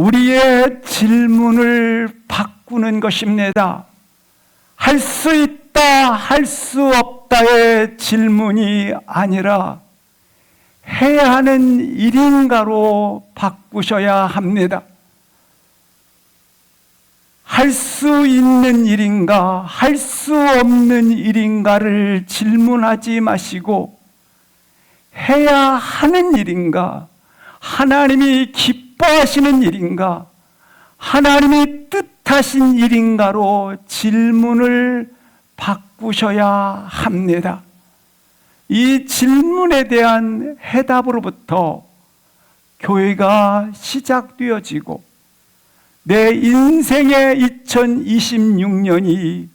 우리의 질문을 바꾸는 것입니다. 할 수 있다, 할 수 없다의 질문이 아니라 해야 하는 일인가로 바꾸셔야 합니다. 할 수 있는 일인가, 할 수 없는 일인가를 질문하지 마시고 해야 하는 일인가, 하나님이 기뻐하시는 일인가, 하나님이 뜻하신 일인가로 질문을 바꾸셔야 합니다. 이 질문에 대한 해답으로부터 교회가 시작되어지고 내 인생의 2026년이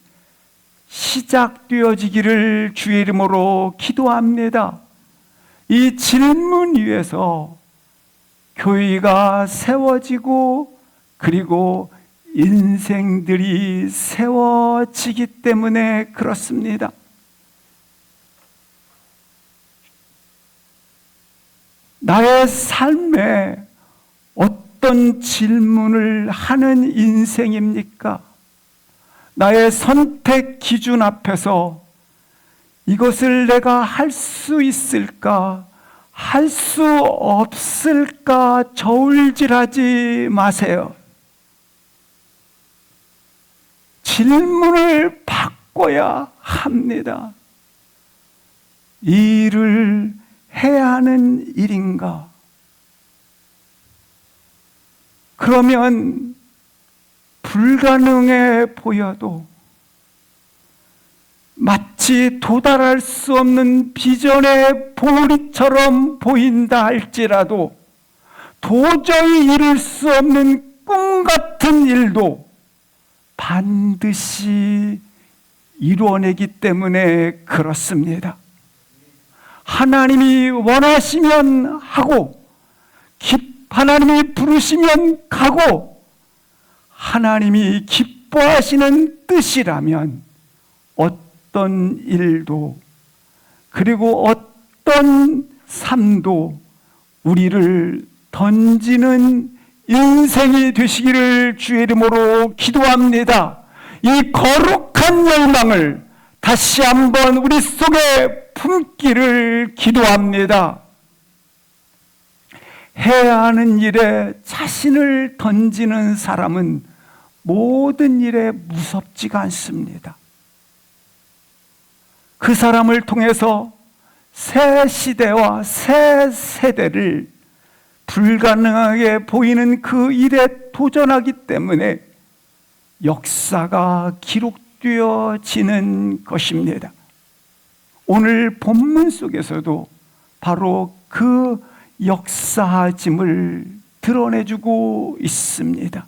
시작되어지기를 주의 이름으로 기도합니다. 이 질문 위에서 교회가 세워지고 그리고 인생들이 세워지기 때문에 그렇습니다. 나의 삶에 어떤 질문을 하는 인생입니까? 나의 선택 기준 앞에서 이것을 내가 할 수 있을까? 할 수 없을까? 저울질하지 마세요. 질문을 바꿔야 합니다. 이 일을 해야 하는 일인가? 그러면 불가능해 보여도 마치 도달할 수 없는 비전의 보리처럼 보인다 할지라도 도저히 이룰 수 없는 꿈 같은 일도 반드시 이루어내기 때문에 그렇습니다. 하나님이 원하시면 하고 하나님이 부르시면 가고 하나님이 기뻐하시는 뜻이라면 어떤 일도 그리고 어떤 삶도 우리를 던지는 인생이 되시기를 주의 이름으로 기도합니다. 이 거룩한 열망을 다시 한번 우리 속에 품기를 기도합니다. 해야 하는 일에 자신을 던지는 사람은 모든 일에 무섭지가 않습니다. 그 사람을 통해서 새 시대와 새 세대를 불가능하게 보이는 그 일에 도전하기 때문에 역사가 기록되어지는 것입니다. 오늘 본문 속에서도 바로 그 역사짐을 드러내주고 있습니다.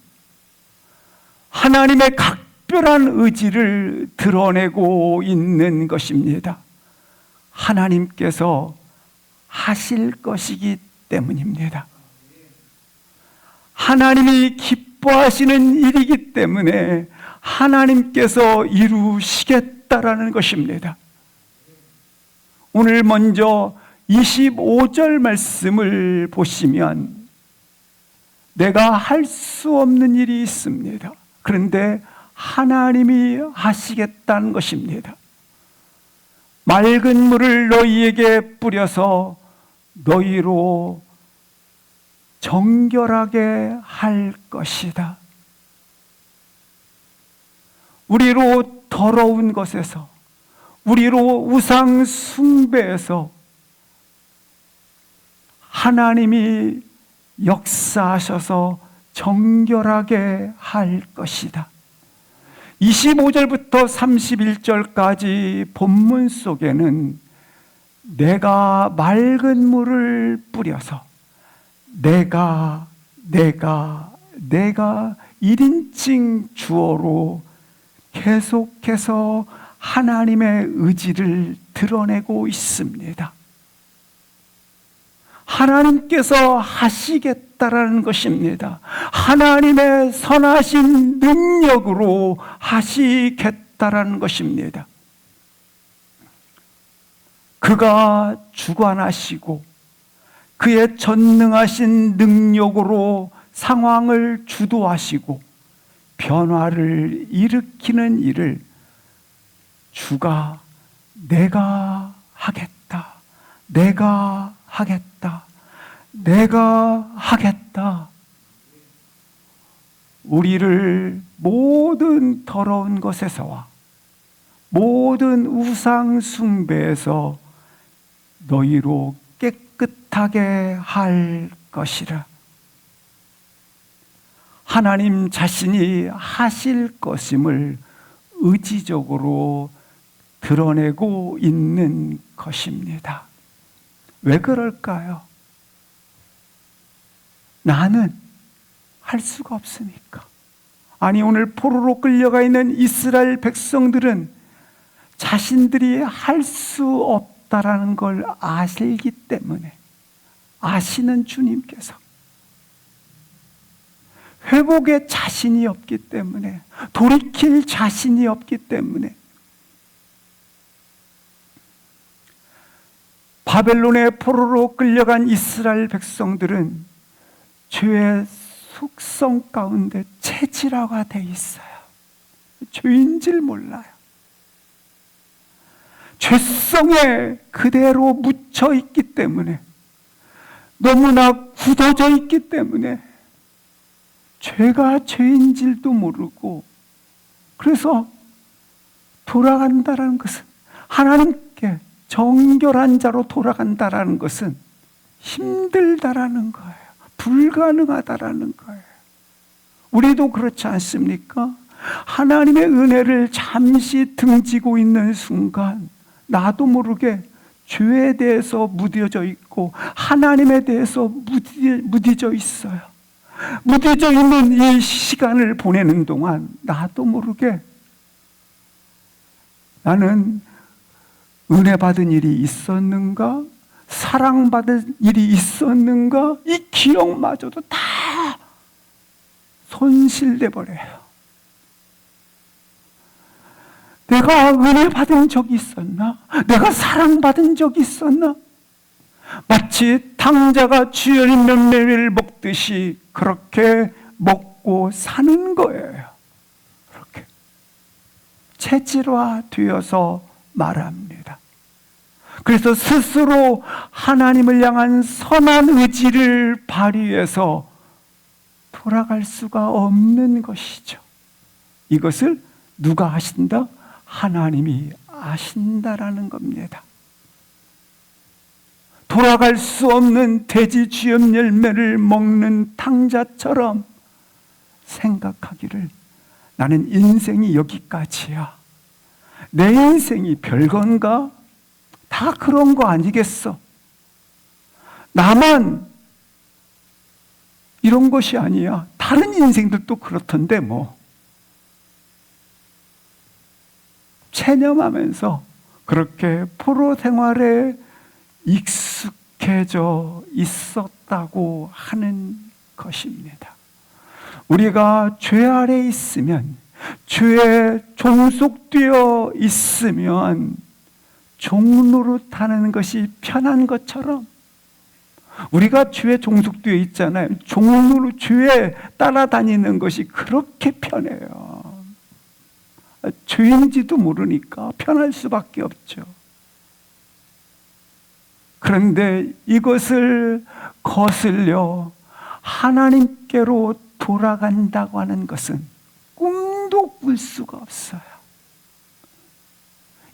하나님의 각별한 의지를 드러내고 있는 것입니다. 하나님께서 하실 것이기 때문입니다. 하나님이 기뻐하시는 일이기 때문에 하나님께서 이루시겠다라는 것입니다. 오늘 먼저 25절 말씀을 보시면 내가 할 수 없는 일이 있습니다. 그런데 하나님이 하시겠다는 것입니다. 맑은 물을 너희에게 뿌려서 너희로 정결하게 할 것이다. 우리로 더러운 것에서, 우리로 우상 숭배에서 하나님이 역사하셔서 정결하게 할 것이다. 25절부터 31절까지 본문 속에는 내가 맑은 물을 뿌려서 내가 1인칭 주어로 계속해서 하나님의 의지를 드러내고 있습니다. 하나님께서 하시겠다라는 것입니다. 하나님의 선하신 능력으로 하시겠다라는 것입니다. 그가 주관하시고 그의 전능하신 능력으로 상황을 주도하시고 변화를 일으키는 일을 주가 내가 하겠다, 내가 하겠다, 내가 하겠다. 우리를 모든 더러운 것에서와 모든 우상 숭배에서 너희로 깨끗하게 할 것이라. 하나님 자신이 하실 것임을 의지적으로 드러내고 있는 것입니다. 왜 그럴까요? 나는 할 수가 없으니까. 아니, 오늘 포로로 끌려가 있는 이스라엘 백성들은 자신들이 할 수 없다라는 걸 아시기 때문에, 아시는 주님께서 회복의 자신이 없기 때문에, 돌이킬 자신이 없기 때문에 바벨론의 포로로 끌려간 이스라엘 백성들은 죄의 속성 가운데 체질화가 돼 있어요. 죄인 줄 몰라요. 죄성에 그대로 묻혀 있기 때문에, 너무나 굳어져 있기 때문에 죄가 죄인 줄도 모르고, 그래서 돌아간다라는 것은, 하나님께 정결한 자로 돌아간다라는 것은 힘들다라는 거예요. 불가능하다라는 거예요. 우리도 그렇지 않습니까? 하나님의 은혜를 잠시 등지고 있는 순간 나도 모르게 죄에 대해서 무뎌져 있고 하나님에 대해서 무뎌져 있어요. 무뎌져 있는 이 시간을 보내는 동안 나도 모르게 나는 은혜 받은 일이 있었는가? 사랑받은 일이 있었는가? 이 기억마저도 다 손실돼 버려요. 내가 은혜 받은 적이 있었나? 내가 사랑받은 적이 있었나? 마치 탕자가 주여린 열매를 먹듯이 그렇게 먹고 사는 거예요. 그렇게 체질화되어서 말합니다. 그래서 스스로 하나님을 향한 선한 의지를 발휘해서 돌아갈 수가 없는 것이죠. 이것을 누가 하신다? 하나님이 아신다라는 겁니다. 돌아갈 수 없는 돼지 쥐염 열매를 먹는 탕자처럼 생각하기를, 나는 인생이 여기까지야, 내 인생이 별건가? 다 그런 거 아니겠어? 나만 이런 것이 아니야. 다른 인생들도 그렇던데 뭐. 체념하면서 그렇게 포로 생활에 익숙해져 있었다고 하는 것입니다. 우리가 죄 아래 있으면, 죄에 종속되어 있으면 종노릇하는 것이 편한 것처럼, 우리가 죄에 종속되어 있잖아요. 종노릇, 죄에 따라다니는 것이 그렇게 편해요. 죄인지도 모르니까 편할 수밖에 없죠. 그런데 이것을 거슬려 하나님께로 돌아간다고 하는 것은 꿈도 꿀 수가 없어요.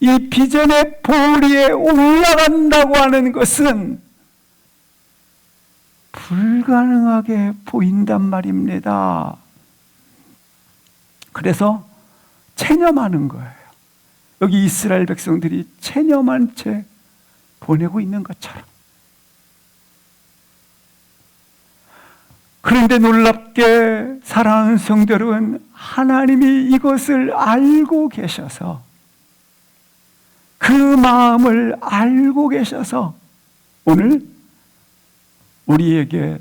이 비전의 보리에 올라간다고 하는 것은 불가능하게 보인단 말입니다. 그래서 체념하는 거예요. 여기 이스라엘 백성들이 체념한 채 보내고 있는 것처럼. 그런데 놀랍게 사랑하는 성도 여러분, 하나님이 이것을 알고 계셔서, 그 마음을 알고 계셔서 오늘 우리에게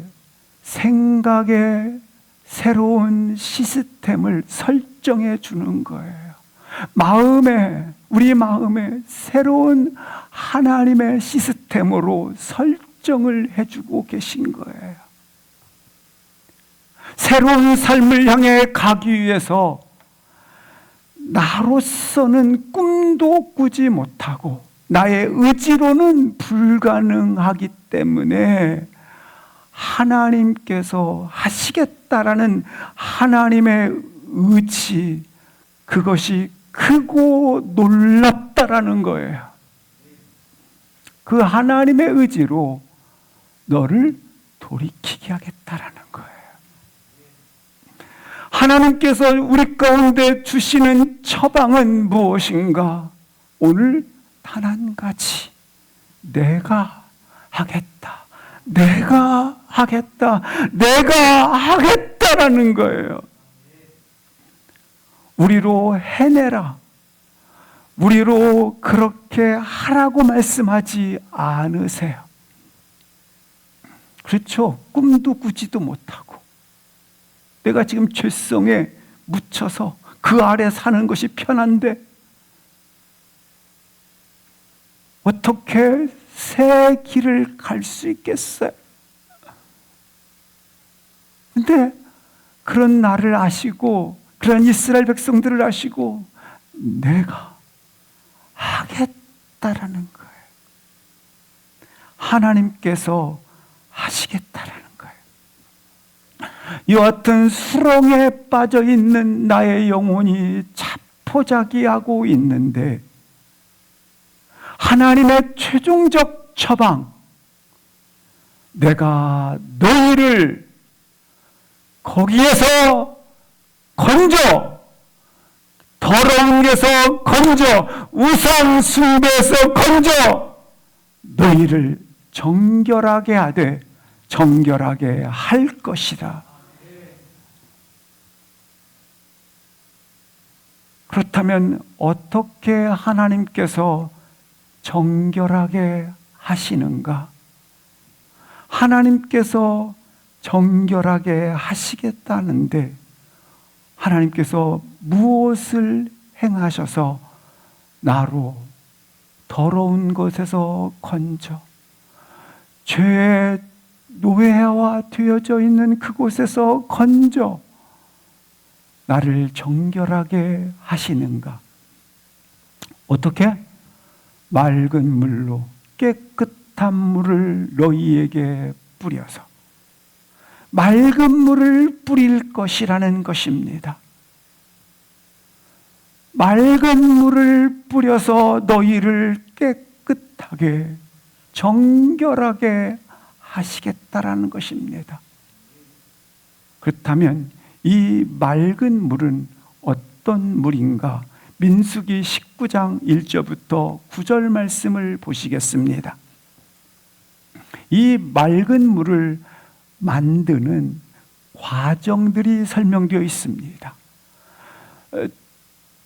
생각의 새로운 시스템을 설정해 주는 거예요. 우리 마음에 새로운 하나님의 시스템으로 설정을 해주고 계신 거예요. 새로운 삶을 향해 가기 위해서 나로서는 꿈도 꾸지 못하고 나의 의지로는 불가능하기 때문에 하나님께서 하시겠다라는 하나님의 의지, 그것이 크고 놀랍다라는 거예요. 그 하나님의 의지로 너를 돌이키게 하겠다라는 거예요. 하나님께서 우리 가운데 주시는 처방은 무엇인가? 오늘 단 한 가지, 내가 하겠다, 내가 하겠다, 내가 하겠다라는 거예요. 우리로 해내라, 우리로 그렇게 하라고 말씀하지 않으세요. 그렇죠? 꿈도 꾸지도 못하고 내가 지금 죄성에 묻혀서 그 아래 사는 것이 편한데 어떻게 새 길을 갈 수 있겠어요? 근데 그런 나를 아시고 그런 이스라엘 백성들을 아시고 내가 하겠다라는 거예요. 하나님께서 하시겠다라는 거예요. 이와 같은 수렁에 빠져 있는 나의 영혼이 자포자기하고 있는데 하나님의 최종적 처방, 내가 너희를 거기에서 건져, 더러운 데서 건져, 우상 숭배에서 건져 너희를 정결하게 하되 정결하게 할 것이라. 그렇다면 어떻게 하나님께서 정결하게 하시는가? 하나님께서 정결하게 하시겠다는데 하나님께서 무엇을 행하셔서 나로 더러운 것에서 건져 죄의 노예와 되어져 있는 그곳에서 건져 나를 정결하게 하시는가? 어떻게? 맑은 물로 깨끗한 물을 너희에게 뿌려서 맑은 물을 뿌릴 것이라는 것입니다. 맑은 물을 뿌려서 너희를 깨끗하게 정결하게 하시겠다라는 것입니다. 그렇다면 이 맑은 물은 어떤 물인가? 민수기 19장 1절부터 9절 말씀을 보시겠습니다. 이 맑은 물을 만드는 과정들이 설명되어 있습니다.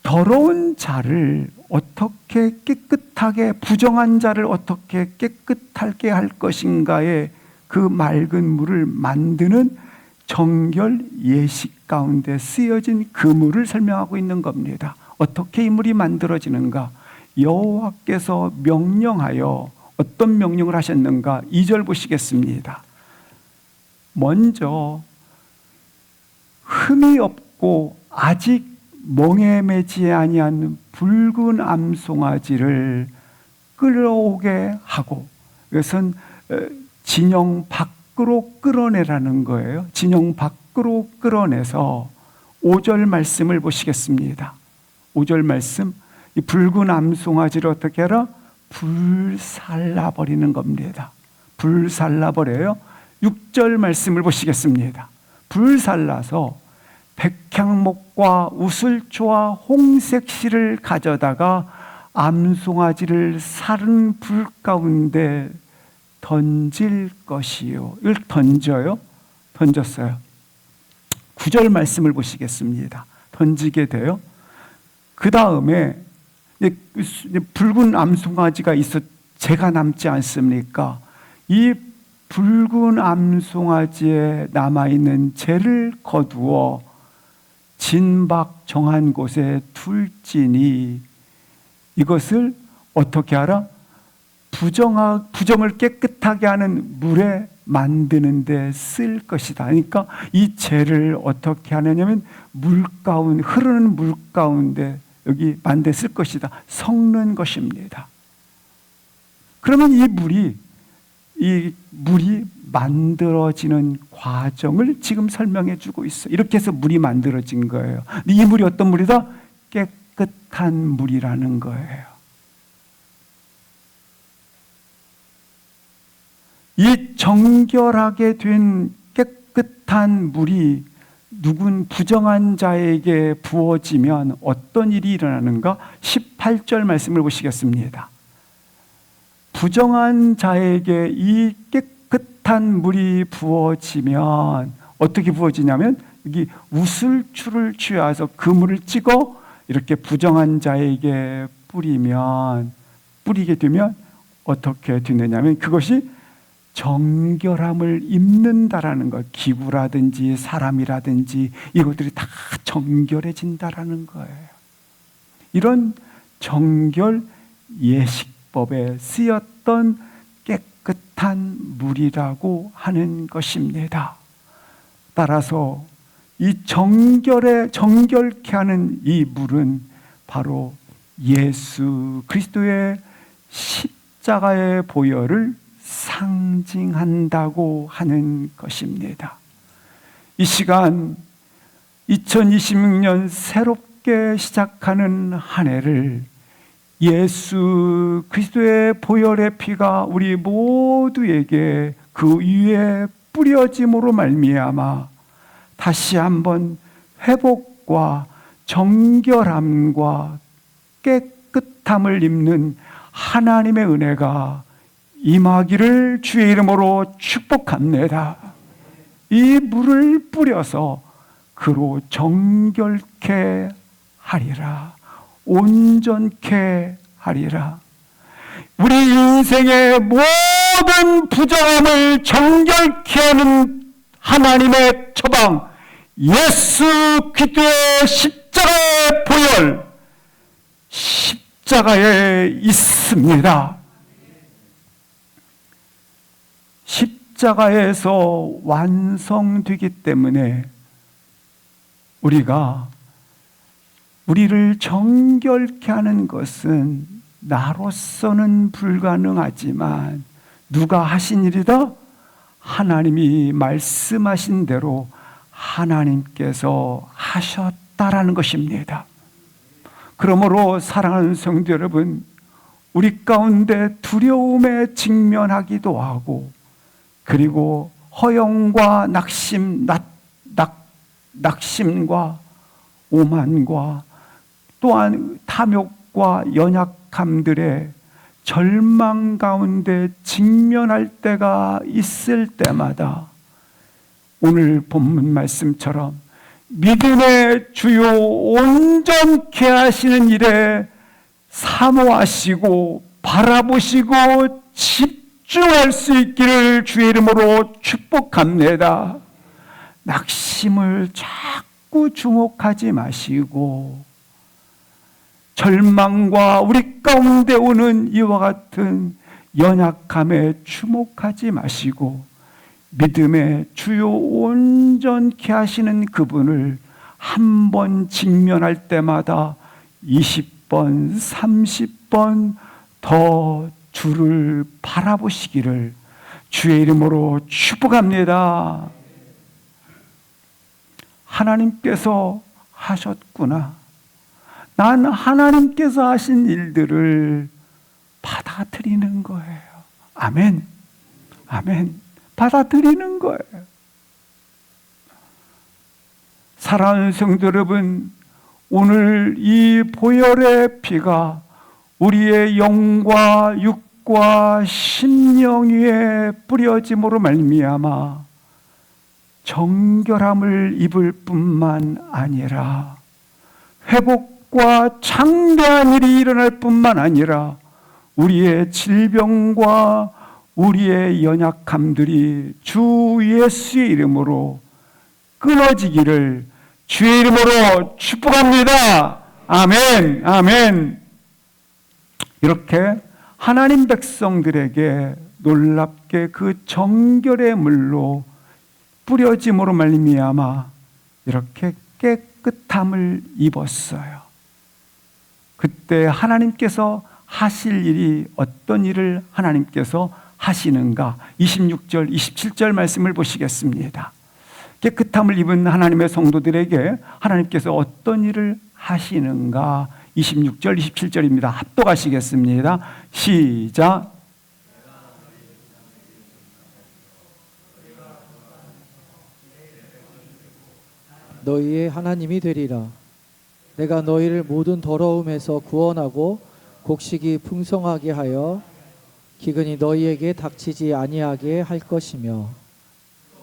더러운 자를 어떻게 깨끗하게, 부정한 자를 어떻게 깨끗하게 할 것인가에 그 맑은 물을 만드는 정결 예식 가운데 쓰여진 그 물을 설명하고 있는 겁니다. 어떻게 이 물이 만들어지는가? 여호와께서 명령하여 어떤 명령을 하셨는가? 2절 보시겠습니다. 먼저 흠이 없고 아직 멍에 매지 아니한 붉은 암송아지를 끌어오게 하고, 이것은 진영 밖으로 끌어내라는 거예요. 진영 밖으로 끌어내서 5절 말씀을 보시겠습니다. 5절 말씀, 이 붉은 암송아지를 어떻게 하라? 불살라버리는 겁니다. 불살라버려요. 6절 말씀을 보시겠습니다. 불살라서 백향목과 우슬초와 홍색실을 가져다가 암송아지를 사른 불 가운데 던질 것이요. 이걸 던져요? 던졌어요. 9절 말씀을 보시겠습니다. 던지게 돼요. 그 다음에 붉은 암송아지가 있어 재가 남지 않습니까? 이 붉은 암송아지에 남아있는 재를 거두어 진박 정한 곳에 둘지니 이것을 어떻게 하라? 부정을 깨끗하게 하는 물에 만드는 데 쓸 것이다. 그러니까 이 재를 어떻게 하느냐면 흐르는 물 가운데 여기 만들 쓸 것이다. 섞는 것입니다. 그러면 이 물이 만들어지는 과정을 지금 설명해 주고 있어요. 이렇게 해서 물이 만들어진 거예요. 이 물이 어떤 물이다? 깨끗한 물이라는 거예요. 이 정결하게 된 깨끗한 물이 누군 부정한 자에게 부어지면 어떤 일이 일어나는가? 18절 말씀을 보시겠습니다. 부정한 자에게 이 깨끗한 물이 부어지면 어떻게 부어지냐면 여기 우슬추를 취해서 그 물을 찍어 이렇게 부정한 자에게 뿌리게 되면 어떻게 되느냐면 그것이 정결함을 입는다라는 것. 기구라든지 사람이라든지 이것들이 다 정결해진다라는 거예요. 이런 정결 예식법에 쓰였던 깨끗한 물이라고 하는 것입니다. 따라서 이 정결케 하는 이 물은 바로 예수 그리스도의 십자가의 보혈을 상징한다고 하는 것입니다. 이 시간 2026년 새롭게 시작하는 한 해를 예수 그리스도의 보혈의 피가 우리 모두에게 그 위에 뿌려짐으로 말미암아 다시 한번 회복과 정결함과 깨끗함을 입는 하나님의 은혜가 임하기를 주의 이름으로 축복합니다. 이 물을 뿌려서 그로 정결케 하리라. 온전케 하리라. 우리 인생의 모든 부정함을 정결케 하는 하나님의 처방, 예수 그리스도의 십자가의 보혈, 십자가에 있습니다. 십자가에서 완성되기 때문에 우리를 정결케 하는 것은 나로서는 불가능하지만 누가 하신 일이다? 하나님이 말씀하신 대로 하나님께서 하셨다라는 것입니다. 그러므로 사랑하는 성도 여러분, 우리 가운데 두려움에 직면하기도 하고 그리고 허영과 낙심과 오만과 또한 탐욕과 연약함들의 절망 가운데 직면할 때가 있을 때마다 오늘 본문 말씀처럼 믿음의 주요 온전케 하시는 일에 사모하시고 바라보시고 집중할 수 있기를 주의 이름으로 축복합니다. 낙심을 자꾸 주목하지 마시고 절망과 우리 가운데 오는 이와 같은 연약함에 주목하지 마시고 믿음의 주요 온전케 하시는 그분을 한 번 직면할 때마다 20번, 30번 더 주를 바라보시기를 주의 이름으로 축복합니다. 하나님께서 하셨구나. 난 하나님께서 하신 일들을 받아들이는 거예요. 아멘. 아멘. 받아들이는 거예요. 사랑하는 성도 여러분, 오늘 이 보혈의 피가 우리의 영과 육과 심령 위에 뿌려짐으로 말미암아 정결함을 입을 뿐만 아니라 회복과 창대한 일이 일어날 뿐만 아니라 우리의 질병과 우리의 연약함들이 주 예수의 이름으로 끊어지기를 주의 이름으로 축복합니다. 아멘, 아멘. 이렇게 하나님 백성들에게 놀랍게 그 정결의 물로 뿌려짐으로 말미암아 이렇게 깨끗함을 입었어요. 그때 하나님께서 하실 일이 어떤 일을 하나님께서 하시는가? 26절, 27절 말씀을 보시겠습니다. 깨끗함을 입은 하나님의 성도들에게 하나님께서 어떤 일을 하시는가? 26절, 27절입니다. 합독하시겠습니다. 시작. 너희의 하나님이 되리라. 내가 너희를 모든 더러움에서 구원하고 곡식이 풍성하게 하여 기근이 너희에게 닥치지 아니하게 할 것이며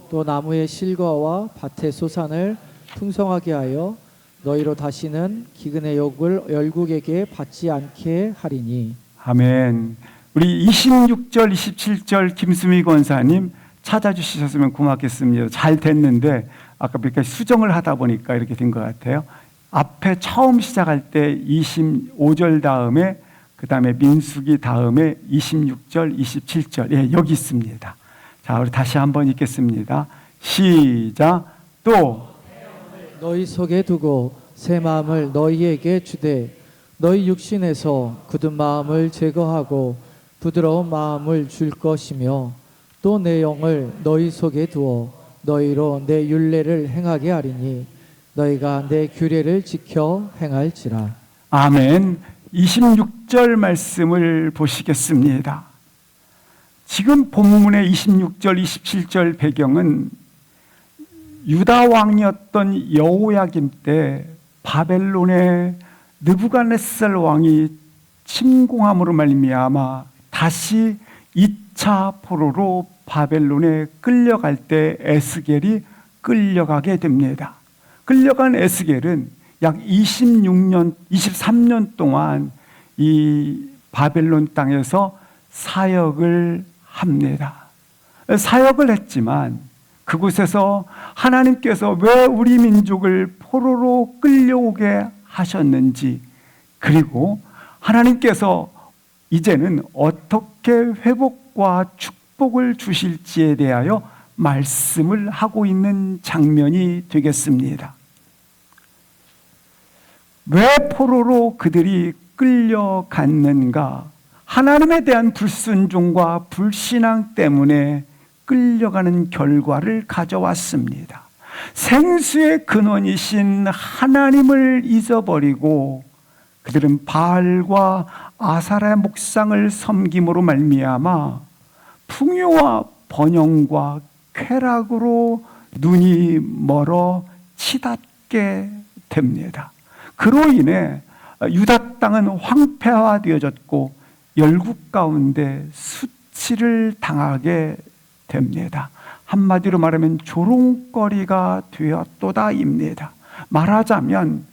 또 나무의 실과와 밭의 소산을 풍성하게 하여 너희로 다시는 기근의 욕을 열국에게 받지 않게 하리니. 아멘. 우리 26절, 27절 김수미 권사님 찾아주셨으면 고맙겠습니다. 잘 됐는데 아까 이렇게 수정을 하다 보니까 이렇게 된 것 같아요. 앞에 처음 시작할 때 25절 다음에 그 다음에 민수기 다음에 26절, 27절 예, 여기 있습니다. 자, 우리 다시 한번 읽겠습니다. 시작. 또 너희 속에 두고 새 마음을 너희에게 주되 너희 육신에서 굳은 마음을 제거하고 부드러운 마음을 줄 것이며 또 내 영을 너희 속에 두어 너희로 내 율례를 행하게 하리니 너희가 내 규례를 지켜 행할지라. 아멘. 26절 말씀을 보시겠습니다. 지금 본문의 26절, 27절 배경은 유다 왕이었던 여호야김 때 바벨론의 느부갓네살 왕이 침공함으로 말미암아 다시 2차 포로로 바벨론에 끌려갈 때 에스겔이 끌려가게 됩니다. 끌려간 에스겔은 약 23년 동안 이 바벨론 땅에서 사역을 합니다. 사역을 했지만 그곳에서 하나님께서 왜 우리 민족을 포로로 끌려오게 하셨는지, 그리고 하나님께서 이제는 어떻게 회복과 축복을 주실지에 대하여 말씀을 하고 있는 장면이 되겠습니다. 왜 포로로 그들이 끌려갔는가? 하나님에 대한 불순종과 불신앙 때문에 끌려가는 결과를 가져왔습니다. 생수의 근원이신 하나님을 잊어버리고 그들은 바알과 아사라의 목상을 섬김으로 말미암아 풍요와 번영과 쾌락으로 눈이 멀어 치닫게 됩니다. 그로 인해 유다 땅은 황폐화되어졌고 열국 가운데 수치를 당하게 됩니다. 한마디로 말하면 조롱거리가 되었도다입니다. 말하자면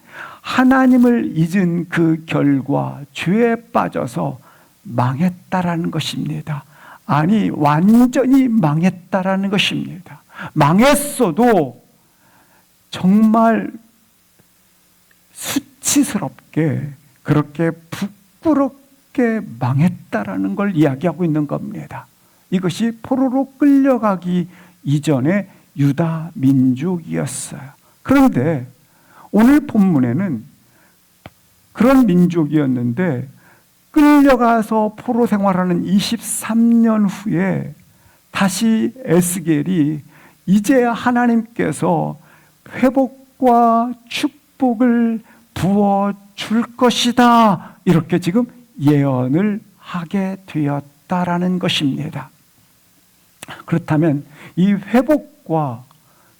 하나님을 잊은 그 결과 죄에 빠져서 망했다라는 것입니다. 아니, 완전히 망했다라는 것입니다. 망했어도 정말 수치스럽게 그렇게 부끄럽게 망했다라는 걸 이야기하고 있는 겁니다. 이것이 포로로 끌려가기 이전의 유다 민족이었어요. 그런데 오늘 본문에는 그런 민족이었는데 끌려가서 포로 생활하는 23년 후에 다시 에스겔이 이제 하나님께서 회복과 축복을 부어줄 것이다, 이렇게 지금 예언을 하게 되었다라는 것입니다. 그렇다면 이 회복과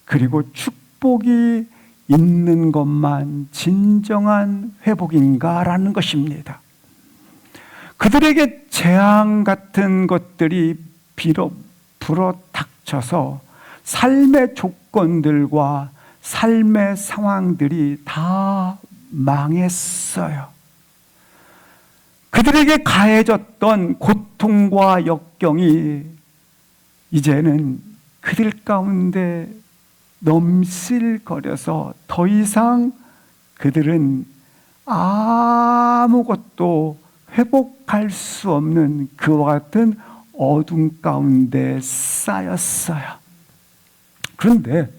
그리고 축복이 있는 것만 진정한 회복인가라는 것입니다. 그들에게 재앙 같은 것들이 불어닥쳐서 삶의 조건들과 삶의 상황들이 다 망했어요. 그들에게 가해졌던 고통과 역경이 이제는 그들 가운데 넘실거려서 더 이상 그들은 아무것도 회복할 수 없는 그와 같은 어둠 가운데 쌓였어요. 그런데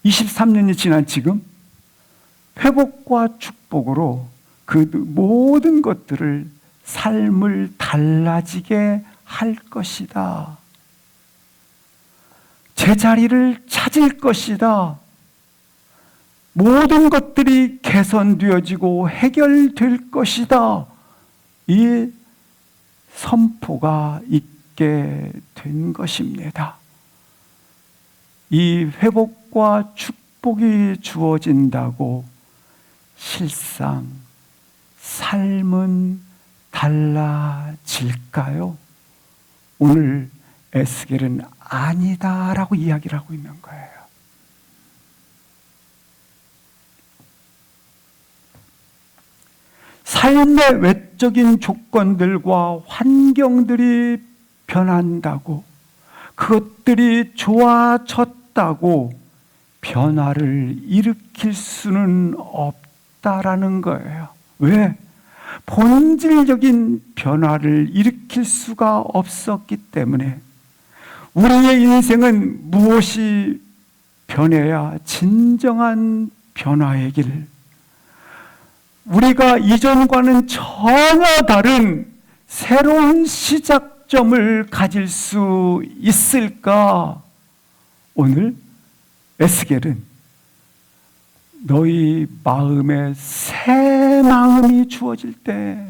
23년이 지난 지금 회복과 축복으로 그 모든 것들을 삶을 달라지게 할 것이다. 제자리를 찾을 것이다. 모든 것들이 개선되어지고 해결될 것이다. 이 선포가 있게 된 것입니다. 이 회복과 축복이 주어진다고 실상 삶은 달라질까요? 오늘 에스겔은 아니다라고 이야기를 하고 있는 거예요. 삶의 외적인 조건들과 환경들이 변한다고, 그것들이 좋아졌다고 변화를 일으킬 수는 없다라는 거예요. 왜? 본질적인 변화를 일으킬 수가 없었기 때문에 우리의 인생은 무엇이 변해야 진정한 변화의 길, 우리가 이전과는 전혀 다른 새로운 시작점을 가질 수 있을까? 오늘 에스겔은 너희 마음에 새 마음이 주어질 때,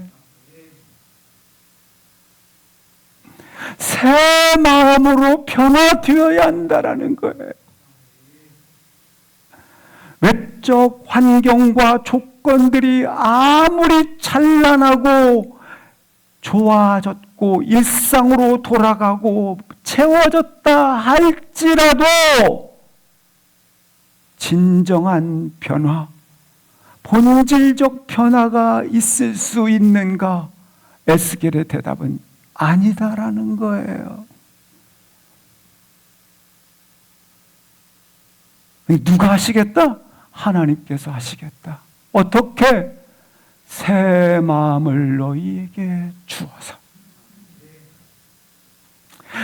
새 마음으로 변화되어야 한다라는 거예요. 외적 환경과 조건들이 아무리 찬란하고 좋아졌고 일상으로 돌아가고 채워졌다 할지라도 진정한 변화, 본질적 변화가 있을 수 있는가? 에스겔의 대답은 아니다라는 거예요. 누가 하시겠다? 하나님께서 하시겠다. 어떻게? 새 마음을 너희에게 주어서.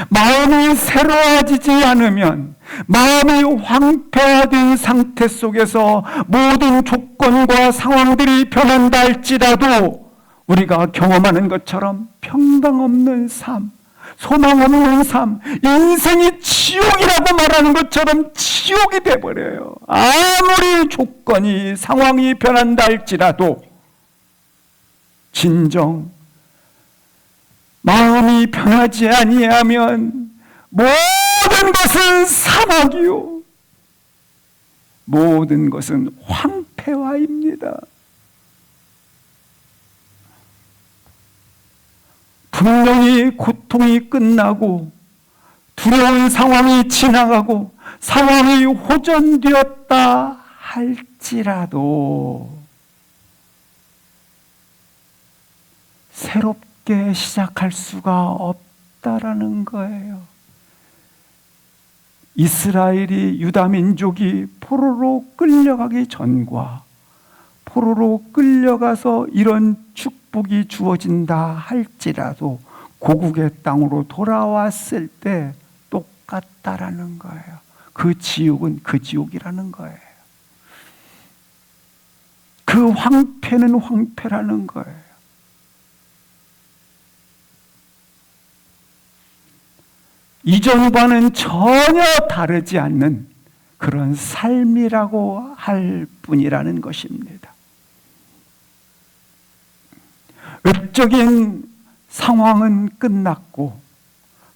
마음이 새로워지지 않으면, 마음이 황폐화된 상태 속에서 모든 조건과 상황들이 변한다 할지라도 우리가 경험하는 것처럼 평강 없는 삶, 소망 없는 삶, 인생이 지옥이라고 말하는 것처럼 지옥이 돼버려요. 아무리 조건이, 상황이 변한다 할지라도 진정 마음이 변하지 아니하면 모든 것은 사막이요, 모든 것은 황폐화입니다. 분명히 고통이 끝나고 두려운 상황이 지나가고 상황이 호전되었다 할지라도 새롭게 시작할 수가 없다라는 거예요. 이스라엘이, 유다 민족이 포로로 끌려가기 전과 포로로 끌려가서 이런 축복이 주어진다 할지라도 고국의 땅으로 돌아왔을 때 똑같다라는 거예요. 그 지옥은 그 지옥이라는 거예요. 그 황폐는 황폐라는 거예요. 이전과는 전혀 다르지 않는 그런 삶이라고 할 뿐이라는 것입니다. 외적인 상황은 끝났고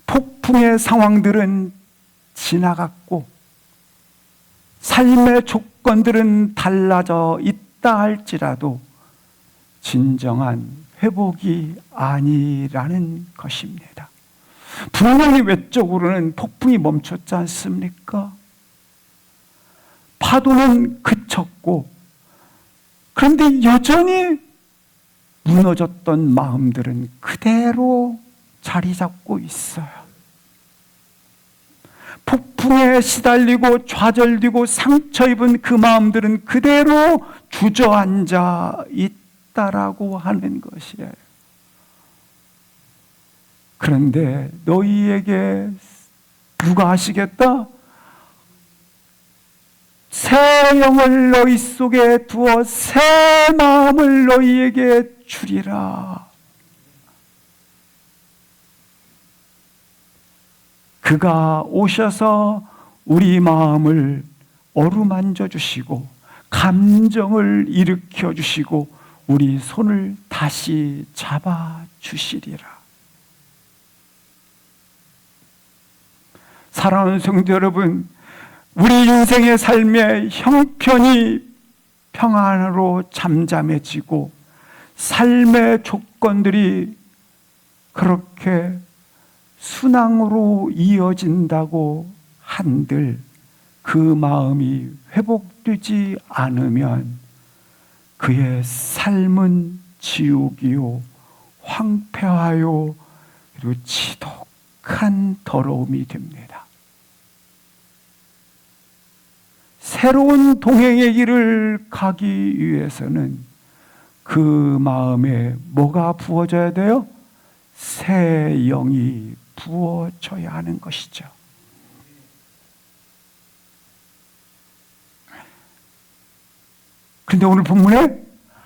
폭풍의 상황들은 지나갔고 삶의 조건들은 달라져 있다 할지라도 진정한 회복이 아니라는 것입니다. 분명히 외적으로는 폭풍이 멈췄지 않습니까? 파도는 그쳤고, 그런데 여전히 무너졌던 마음들은 그대로 자리 잡고 있어요. 폭풍에 시달리고 좌절되고 상처 입은 그 마음들은 그대로 주저앉아 있다라고 하는 것이에요. 그런데 너희에게 누가 하시겠다? 새 영을 너희 속에 두어 새 마음을 너희에게 주리라. 그가 오셔서 우리 마음을 어루만져 주시고 감정을 일으켜 주시고 우리 손을 다시 잡아 주시리라. 사랑하는 성도 여러분, 우리 인생의 삶의 형편이 평안으로 잠잠해지고 삶의 조건들이 그렇게 순항으로 이어진다고 한들 그 마음이 회복되지 않으면 그의 삶은 지옥이요 황폐하요 그리고 지독한 더러움이 됩니다. 새로운 동행의 길을 가기 위해서는 그 마음에 뭐가 부어져야 돼요? 새 영이 부어져야 하는 것이죠. 그런데 오늘 본문에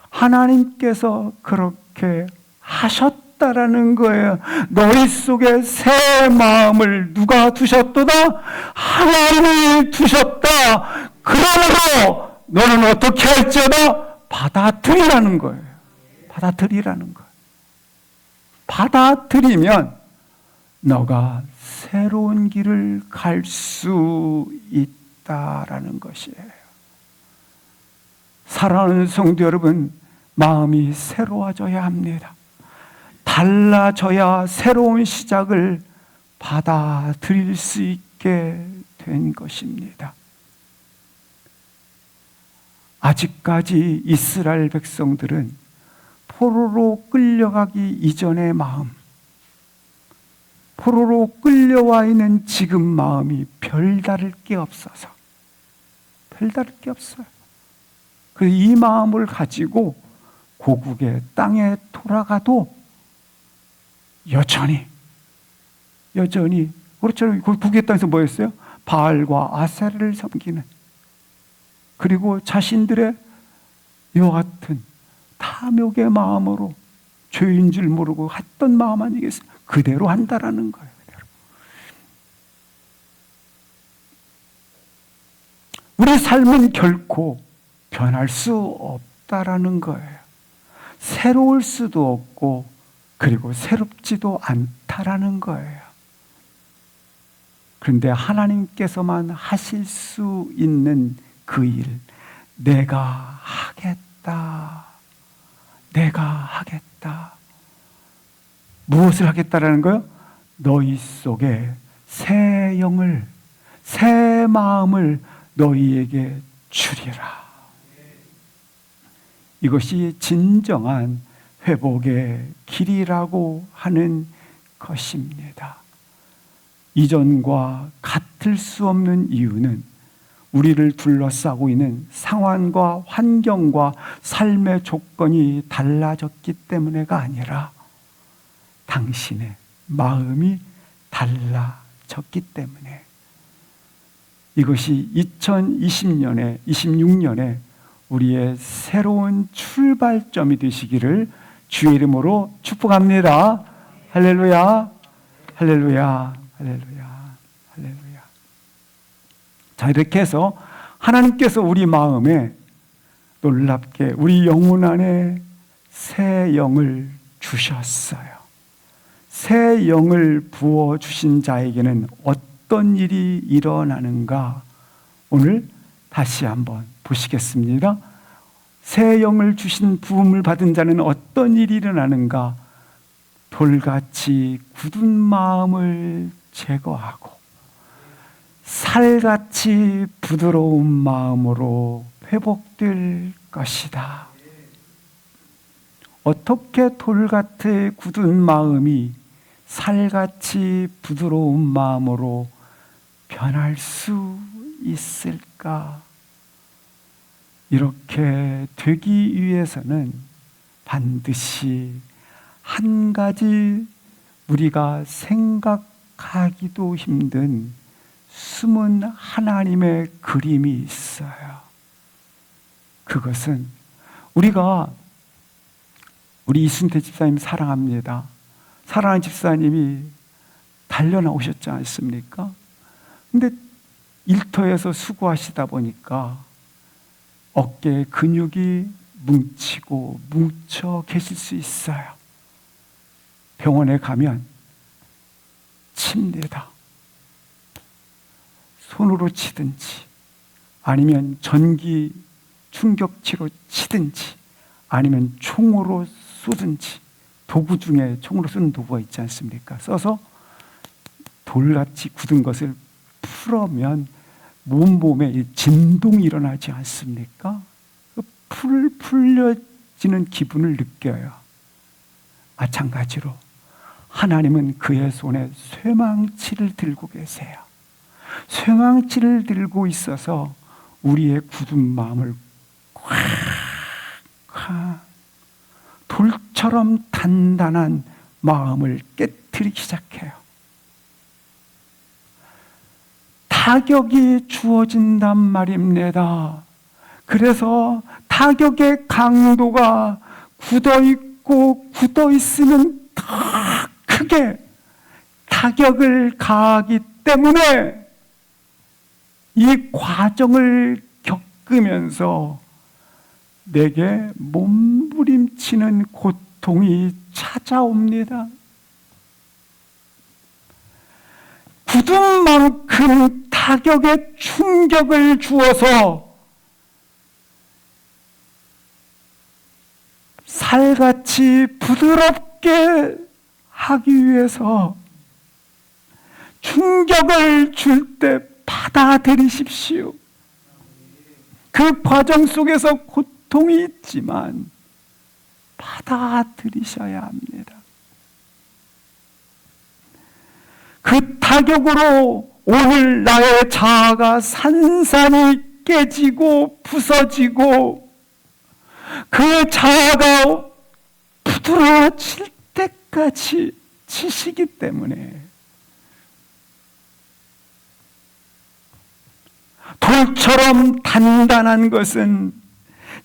하나님께서 그렇게 하셨다라는 거예요. 너희 속에 새 마음을 누가 두셨도다? 하나님이 두셨다. 그러므로 너는 어떻게 할지어다? 받아들이라는 거예요. 받아들이라는 거예요. 받아들이면 너가 새로운 길을 갈 수 있다라는 것이에요. 사랑하는 성도 여러분, 마음이 새로워져야 합니다. 달라져야 새로운 시작을 받아들일 수 있게 된 것입니다. 아직까지 이스라엘 백성들은 포로로 끌려가기 이전의 마음, 포로로 끌려와 있는 지금 마음이 별다를 게 없어서, 별다를 게 없어요. 그래서 이 마음을 가지고 고국의 땅에 돌아가도 여전히 그렇죠. 북의 땅에서 뭐였어요? 바알과 아세라를 섬기는, 그리고 자신들의 이와 같은 탐욕의 마음으로 죄인 줄 모르고 했던 마음 아니겠어요? 그대로 한다라는 거예요. 그대로. 우리 삶은 결코 변할 수 없다라는 거예요. 새로울 수도 없고 그리고 새롭지도 않다라는 거예요. 그런데 하나님께서만 하실 수 있는 그 일, 내가 하겠다. 내가 하겠다. 무엇을 하겠다라는 거예요? 너희 속에 새 영을, 새 마음을 너희에게 주리라. 이것이 진정한 회복의 길이라고 하는 것입니다. 이전과 같을 수 없는 이유는 우리를 둘러싸고 있는 상황과 환경과 삶의 조건이 달라졌기 때문에가 아니라 당신의 마음이 달라졌기 때문에, 이것이 2020년에 26년에 우리의 새로운 출발점이 되시기를 주의 이름으로 축복합니다. 할렐루야, 할렐루야, 할렐루야, 할렐루야. 자, 이렇게 해서 하나님께서 우리 마음에 놀랍게 우리 영혼 안에 새 영을 주셨어요. 새 영을 부어주신 자에게는 어떤 일이 일어나는가? 오늘 다시 한번 보시겠습니다. 새 영을 주신 부음을 받은 자는 어떤 일이 일어나는가? 돌같이 굳은 마음을 제거하고 살같이 부드러운 마음으로 회복될 것이다. 어떻게 돌같이 굳은 마음이 살같이 부드러운 마음으로 변할 수 있을까? 이렇게 되기 위해서는 반드시 한 가지 우리가 생각하기도 힘든 숨은 하나님의 그림이 있어요. 그것은 우리가 우리 이순태 집사님 사랑합니다. 사랑하는 집사님이 단련하셨지 않습니까? 근데 일터에서 수고하시다 보니까 어깨에 근육이 뭉치고 뭉쳐 계실 수 있어요. 병원에 가면 칩니다. 손으로 치든지 아니면 전기 충격치로 치든지 아니면 총으로 쏘든지, 도구 중에 총으로 쏘는 도구가 있지 않습니까? 써서 돌같이 굳은 것을 풀으면 몸에 진동이 일어나지 않습니까? 풀려지는 기분을 느껴요. 마찬가지로 하나님은 그의 손에 쇠망치를 들고 계세요. 쇠망치를 들고 있어서 우리의 굳은 마음을 콱 돌처럼 단단한 마음을 깨트리기 시작해요. 타격이 주어진단 말입니다. 그래서 타격의 강도가 굳어있고 굳어있으면 더 크게 타격을 가하기 때문에 이 과정을 겪으면서 내게 몸부림치는 고통이 찾아옵니다. 굳은 만큼 타격의 충격을 주어서 살같이 부드럽게 하기 위해서 충격을 줄 때 받아들이십시오. 그 과정 속에서 고통이 있지만 받아들이셔야 합니다. 그 타격으로 오늘 나의 자아가 산산이 깨지고 부서지고 그 자아가 부드러워질 때까지 치시기 때문에 돌처럼 단단한 것은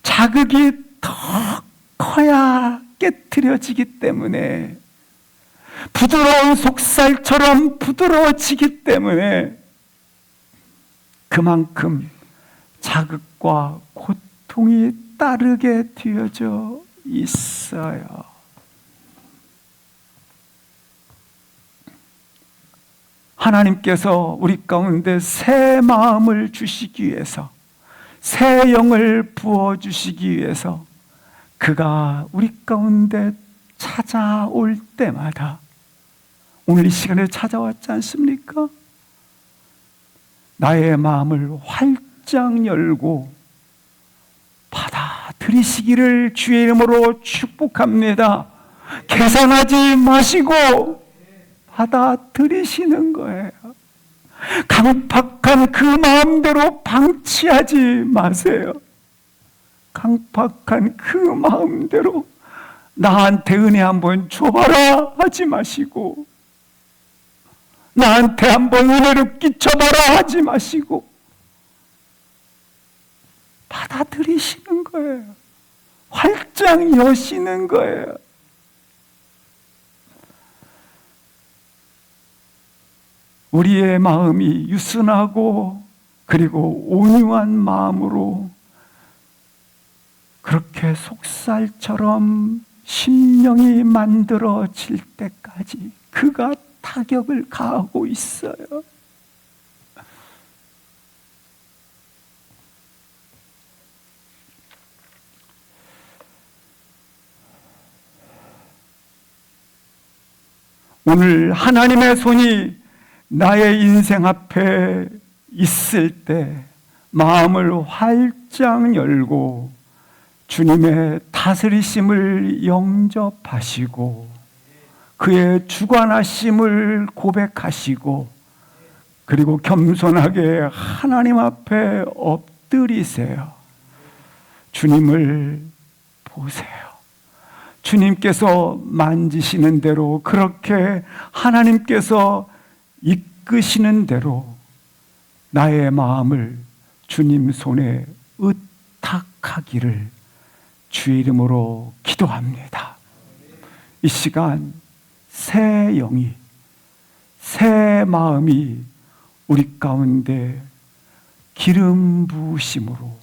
자극이 더 커야 깨트려지기 때문에 부드러운 속살처럼 부드러워지기 때문에 그만큼 자극과 고통이 따르게 되어져 있어요. 하나님께서 우리 가운데 새 마음을 주시기 위해서, 새 영을 부어주시기 위해서 그가 우리 가운데 찾아올 때마다 오늘 이 시간에 찾아왔지 않습니까? 나의 마음을 활짝 열고 받아들이시기를 주의 이름으로 축복합니다. 계산하지 마시고 받아들이시는 거예요. 강팍한 그 마음대로 방치하지 마세요. 강팍한 그 마음대로 나한테 은혜 한번 줘봐라 하지 마시고, 나한테 한번 은혜를 끼쳐봐라 하지 마시고 받아들이시는 거예요. 활짝 여시는 거예요. 우리의 마음이 유순하고 그리고 온유한 마음으로 그렇게 속살처럼 심령이 만들어질 때까지 그가 타격을 가하고 있어요. 오늘 하나님의 손이 나의 인생 앞에 있을 때 마음을 활짝 열고 주님의 다스리심을 영접하시고 그의 주관하심을 고백하시고 그리고 겸손하게 하나님 앞에 엎드리세요. 주님을 보세요. 주님께서 만지시는 대로, 그렇게 하나님께서 이끄시는 대로 나의 마음을 주님 손에 의탁하기를 주의 이름으로 기도합니다. 이 시간 새 영이, 새 마음이 우리 가운데 기름 부으심으로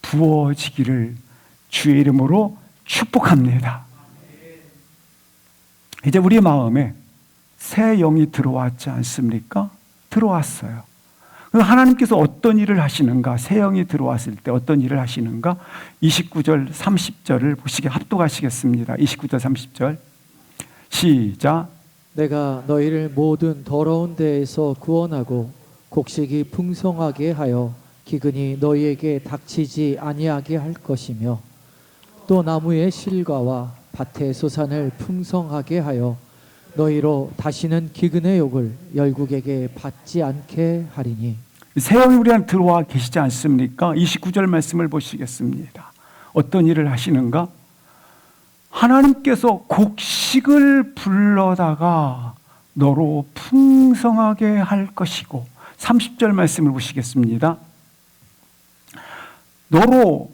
부어지기를 주의 이름으로 축복합니다. 이제 우리 마음에 새 영이 들어왔지 않습니까? 들어왔어요. 하나님께서 어떤 일을 하시는가? 새 영이 들어왔을 때 어떤 일을 하시는가? 29절 30절을 보시게 합독하시겠습니다. 29절 30절 시작. 내가 너희를 모든 더러운 데에서 구원하고 곡식이 풍성하게 하여 기근이 너희에게 닥치지 아니하게 할 것이며 또 나무의 실과와 밭의 소산을 풍성하게 하여 너희로 다시는 기근의 욕을 열국에게 받지 않게 하리니. 새 영이 우리한테 들어와 계시지 않습니까? 29절 말씀을 보시겠습니다. 어떤 일을 하시는가? 하나님께서 곡식을 불러다가 너로 풍성하게 할 것이고, 30절 말씀을 보시겠습니다. 너로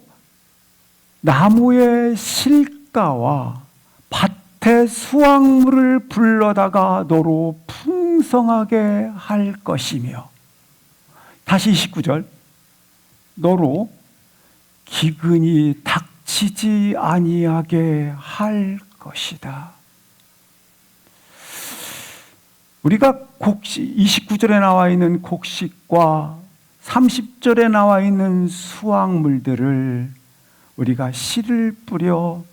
나무의 실가와 밭의 수확물을 불러다가 너로 풍성하게 할 것이며, 다시 29절, 너로 기근이 닥치지 아니하게 할 것이다. 우리가 곡식, 29절에 나와 있는 곡식과 30절에 나와 있는 수확물들을 우리가 씨를 뿌려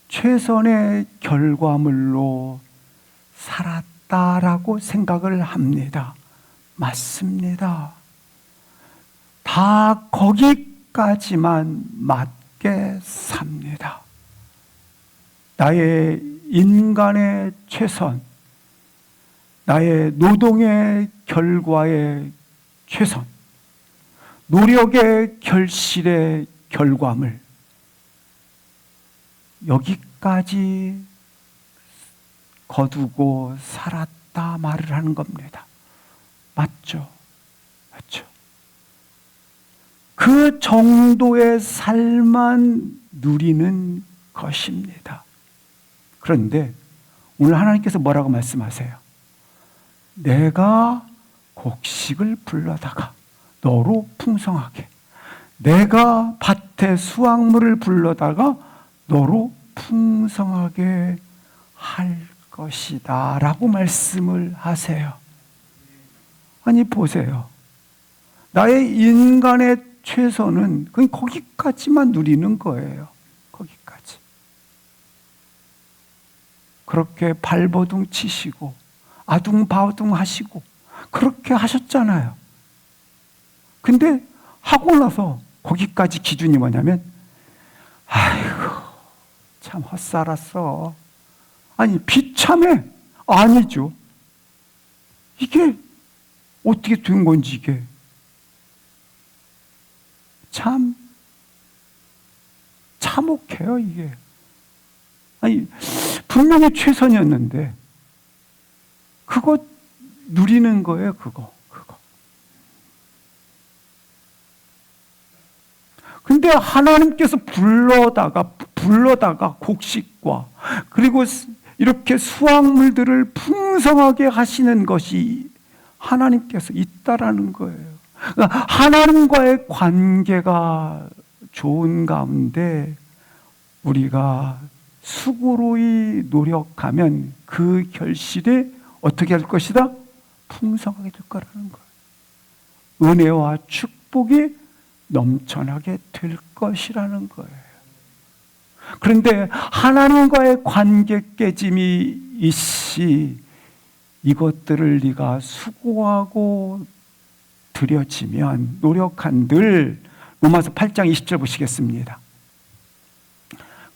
최선의 결과물로 살았다라고 생각을 합니다. 맞습니다. 다 거기까지만 맞게 삽니다. 나의 인간의 최선, 나의 노동의 결과의 최선, 노력의 결실의 결과물, 여기까지 거두고 살았다 말을 하는 겁니다. 맞죠? 맞죠? 그 정도의 삶만 누리는 것입니다. 그런데 오늘 하나님께서 뭐라고 말씀하세요? 내가 곡식을 불러다가 너로 풍성하게, 내가 밭에 수확물을 불러다가 너로 풍성하게 할 것이다 라고 말씀을 하세요. 아니 보세요. 나의 인간의 최선은 그냥 거기까지만 누리는 거예요. 거기까지. 그렇게 발버둥 치시고 아둥바둥 하시고 그렇게 하셨잖아요. 근데 하고 나서 거기까지 기준이 뭐냐면, 아이고 참 헛살았어. 아니 비참해. 아니죠. 이게 어떻게 된 건지 이게 참 참혹해요 이게. 아니 분명히 최선이었는데 그거 누리는 거예요. 그거. 근데 하나님께서 불러다가 곡식과 그리고 이렇게 수확물들을 풍성하게 하시는 것이 하나님께서 있다라는 거예요. 그러니까 하나님과의 관계가 좋은 가운데 우리가 수고로이 노력하면 그 결실이 어떻게 할 것이다? 풍성하게 될 거라는 거예요. 은혜와 축복이 넘쳐나게 될 것이라는 거예요. 그런데 하나님과의 관계 깨짐이 있이 이것들을 네가 수고하고 들여지면 노력한들, 로마서 8장 20절 보시겠습니다.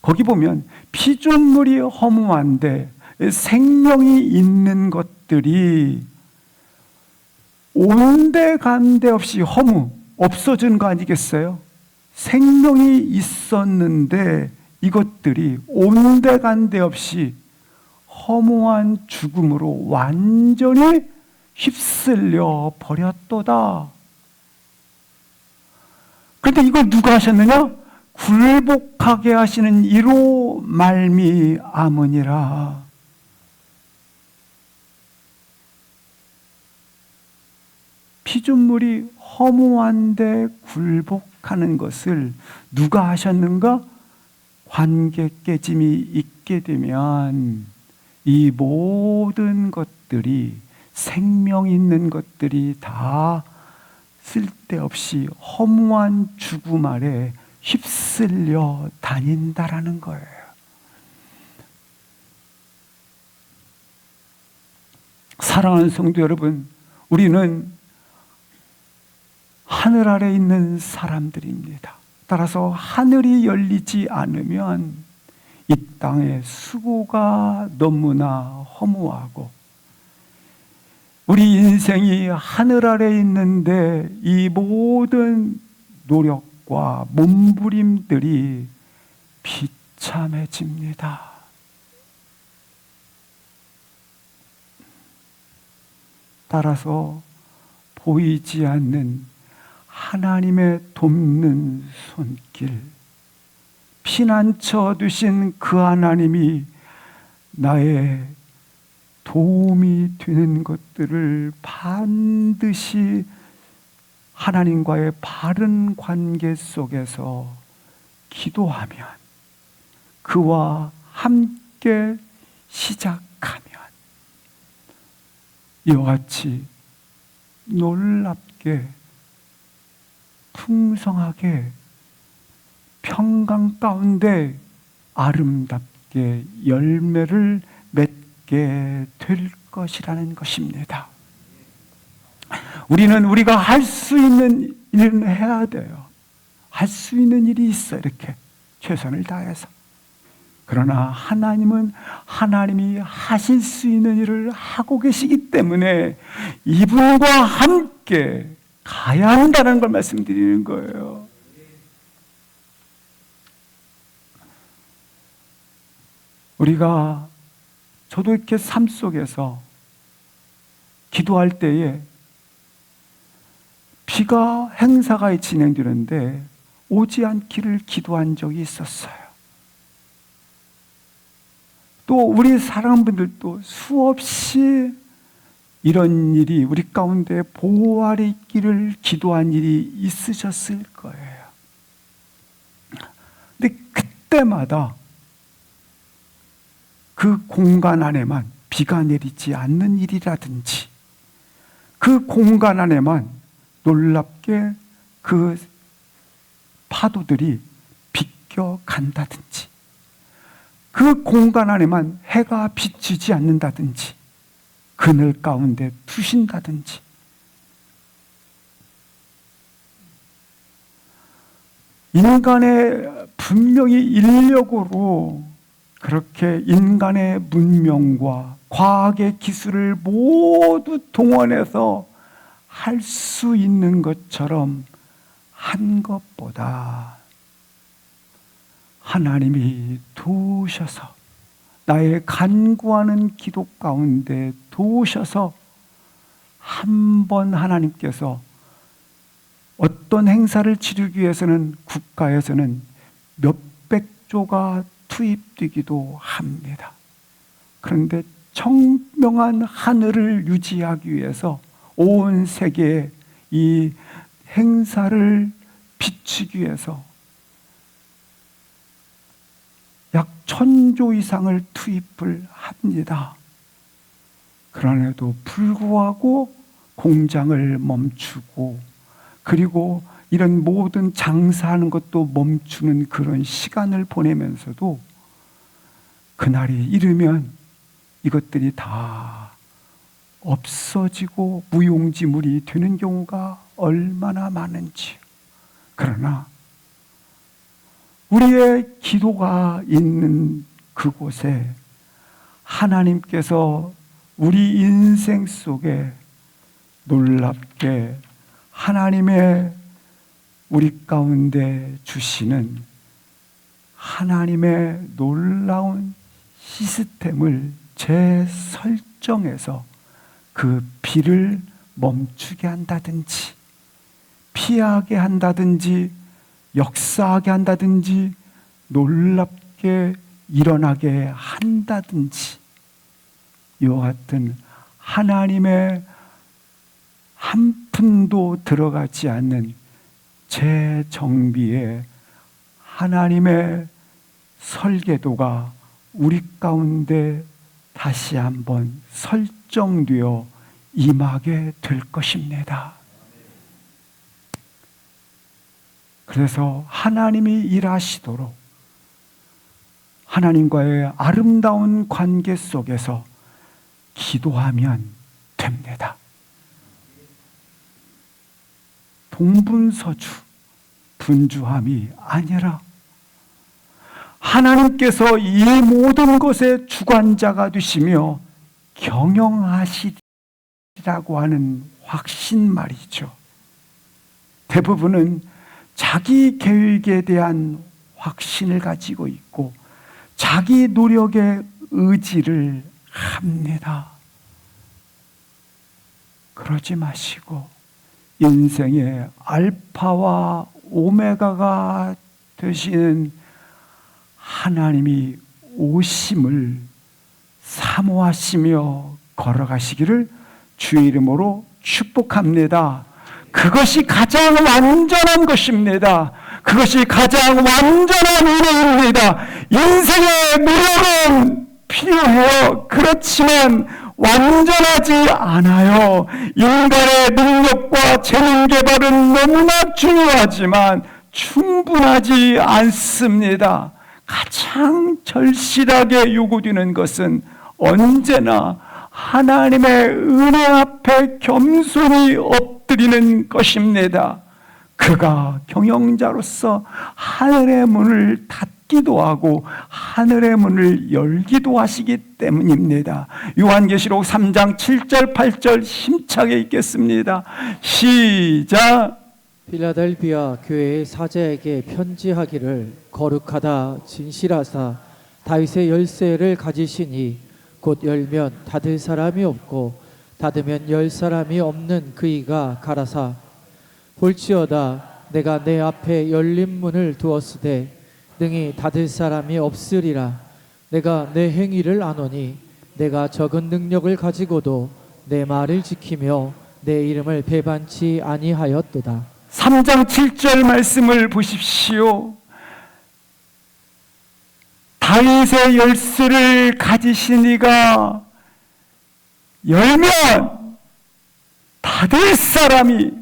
거기 보면 피조물이 허무한데 생명이 있는 것들이 온데간데 없이 없어진 거 아니겠어요? 생명이 있었는데 이것들이 온데간데 없이 허무한 죽음으로 완전히 휩쓸려 버렸도다. 그런데 이걸 누가 하셨느냐? 굴복하게 하시는 이로 말미암으니라. 피조물이 허무한데 굴복하는 것을 누가 하셨는가? 관계 깨짐이 있게 되면 이 모든 것들이, 생명 있는 것들이 다 쓸데없이 허무한 죽음 아래 휩쓸려 다닌다라는 거예요. 사랑하는 성도 여러분, 우리는 하늘 아래 있는 사람들입니다. 따라서 하늘이 열리지 않으면 이 땅의 수고가 너무나 허무하고, 우리 인생이 하늘 아래 있는데 이 모든 노력과 몸부림들이 비참해집니다. 따라서 보이지 않는 하나님의 돕는 손길, 피난처 되신 그 하나님이 나의 도움이 되는 것들을 반드시 하나님과의 바른 관계 속에서 기도하면, 그와 함께 시작하면 이와 같이 놀랍게 풍성하게 평강 가운데 아름답게 열매를 맺게 될 것이라는 것입니다. 우리는 우리가 할 수 있는 일은 해야 돼요. 할 수 있는 일이 있어, 이렇게 최선을 다해서. 그러나 하나님은 하나님이 하실 수 있는 일을 하고 계시기 때문에 이분과 함께 가야 한다는 걸 말씀드리는 거예요. 우리가, 저도 이렇게 삶 속에서 기도할 때에 비가, 행사가 진행되는데 오지 않기를 기도한 적이 있었어요. 또 우리 사랑분들도 수없이 이런 일이 우리 가운데 보호 아래 있기를 기도한 일이 있으셨을 거예요. 근데 그때마다 그 공간 안에만 비가 내리지 않는 일이라든지, 그 공간 안에만 놀랍게 그 파도들이 비껴 간다든지, 그 공간 안에만 해가 비치지 않는다든지, 그늘 가운데 푸신다든지, 인간의 분명히 인력으로 그렇게 인간의 문명과 과학의 기술을 모두 동원해서 할 수 있는 것처럼 한 것보다 하나님이 도우셔서, 나의 간구하는 기도 가운데 도우셔서 한 번 하나님께서 어떤 행사를 치르기 위해서는 국가에서는 몇백 조가 투입되기도 합니다. 그런데 청명한 하늘을 유지하기 위해서 온 세계에 이 행사를 비추기 위해서 약 1000조 이상을 투입을 합니다. 그런데도 불구하고 공장을 멈추고, 그리고 이런 모든 장사하는 것도 멈추는 그런 시간을 보내면서도 그날이 이르면 이것들이 다 없어지고 무용지물이 되는 경우가 얼마나 많은지. 그러나 우리의 기도가 있는 그곳에 하나님께서 우리 인생 속에 놀랍게 하나님의 우리 가운데 주시는 하나님의 놀라운 시스템을 재설정해서 그 비를 멈추게 한다든지, 피하게 한다든지, 역사하게 한다든지, 놀랍게 일어나게 한다든지, 이와 같은 하나님의 한 푼도 들어가지 않는 재정비에 하나님의 설계도가 우리 가운데 다시 한번 설정되어 임하게 될 것입니다. 그래서 하나님이 일하시도록 하나님과의 아름다운 관계 속에서 기도하면 됩니다. 동분서주, 분주함이 아니라 하나님께서 이 모든 것의 주관자가 되시며 경영하시리라고 하는 확신 말이죠. 대부분은 자기 계획에 대한 확신을 가지고 있고 자기 노력의 의지를 합니다. 그러지 마시고 인생의 알파와 오메가가 되시는 하나님이 오심을 사모하시며 걸어가시기를 주의 이름으로 축복합니다. 그것이 가장 완전한 것입니다. 그것이 가장 완전한 은혜입니다. 인생의 노력은 필요해요. 그렇지만 완전하지 않아요. 인간의 능력과 재능 개발은 너무나 중요하지만 충분하지 않습니다. 가장 절실하게 요구되는 것은 언제나 하나님의 은혜 앞에 겸손히 엎드리는 것입니다. 그가 경영자로서 하늘의 문을 닫기도 하고 하늘의 문을 열기도 하시기 때문입니다. 요한계시록 3장 7절 8절 힘차게 읽겠습니다. 시작. 필라델비아 교회의 사제에게 편지하기를 거룩하다 진실하사 다윗의 열쇠를 가지시니 곧 열면 닫을 사람이 없고 닫으면 열 사람이 없는 그이가 가라사 볼지어다 내가 내 앞에 열린 문을 두었으되 능히 닫을 사람이 없으리라. 내가 내 행위를 아노니 내가 적은 능력을 가지고도 내 말을 지키며 내 이름을 배반치 아니하였도다. 3장 7절 말씀을 보십시오. 다윗의 열쇠를 가지신 이가 열면 닫을 사람이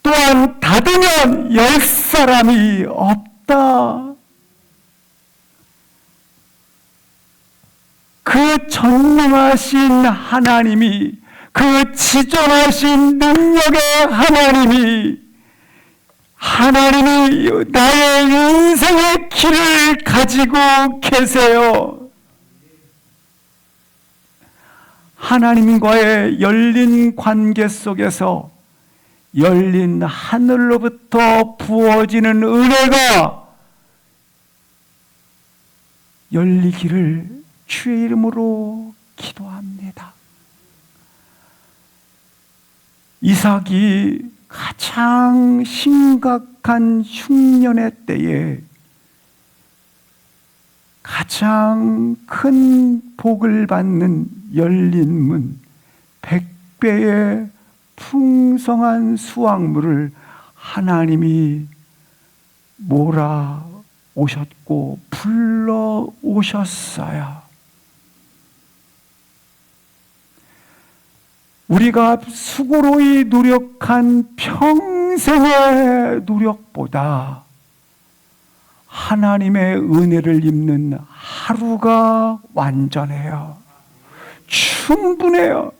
또한 닫으면 열 사람이 없다. 그 전능하신 하나님이, 그 지존하신 능력의 하나님이 나의 인생의 길을 가지고 계세요. 하나님과의 열린 관계 속에서 열린 하늘로부터 부어지는 은혜가 열리기를 주의 이름으로 기도합니다. 이삭이 가장 심각한 흉년의 때에 가장 큰 복을 받는 열린 문, 100배의 풍성한 수확물을 하나님이 몰아 오셨고 불러 오셨어요. 우리가 수고로이 노력한 평생의 노력보다 하나님의 은혜를 입는 하루가 완전해요. 충분해요.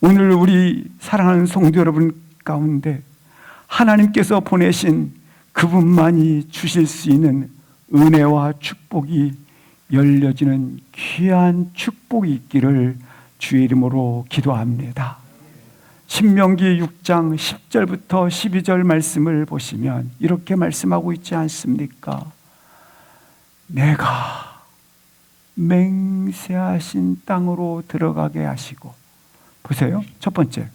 오늘 우리 사랑하는 성도 여러분 가운데 하나님께서 보내신 그분만이 주실 수 있는 은혜와 축복이 열려지는 귀한 축복이 있기를 주의 이름으로 기도합니다. 신명기 6장 10절부터 12절 말씀을 보시면 이렇게 말씀하고 있지 않습니까? 내가 맹세하신 땅으로 들어가게 하시고, 보세요. 첫 번째,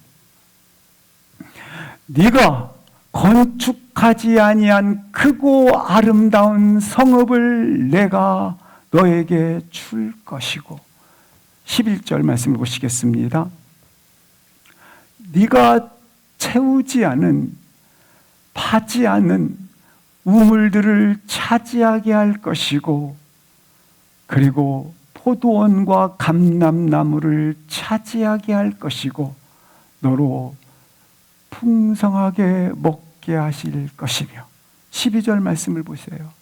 네가 건축하지 아니한 크고 아름다운 성읍을 내가 너에게 줄 것이고, 11절 말씀을 보시겠습니다. 네가 채우지 않은, 파지 않은 우물들을 차지하게 할 것이고, 그리고 포도원과 감람나무를 차지하게 할 것이고, 너로 풍성하게 먹게 하실 것이며, 12절 말씀을 보세요.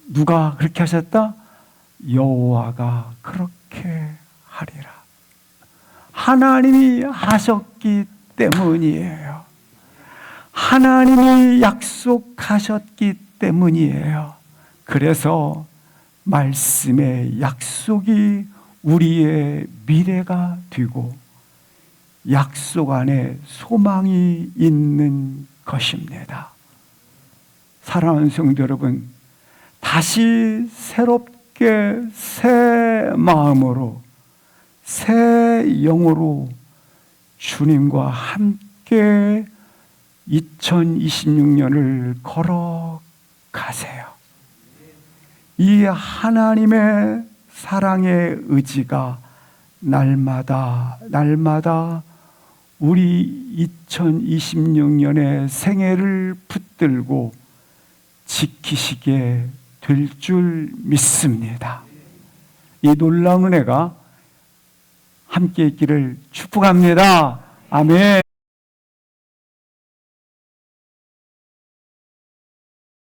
누가 그렇게 하셨다? 여호와가 그렇게 하리라. 하나님이 하셨기 때문이에요. 하나님이 약속하셨기 때문이에요. 그래서 말씀의 약속이 우리의 미래가 되고 약속 안에 소망이 있는 것입니다. 사랑하는 성도 여러분, 다시 새롭게 새 마음으로, 새 영으로 주님과 함께 2026년을 걸어가세요. 이 하나님의 사랑의 의지가 날마다 우리 2026년의 생애를 붙들고 지키시게 될 줄 믿습니다. 이 놀라운 은혜가 함께 있기를 축복합니다. 아멘.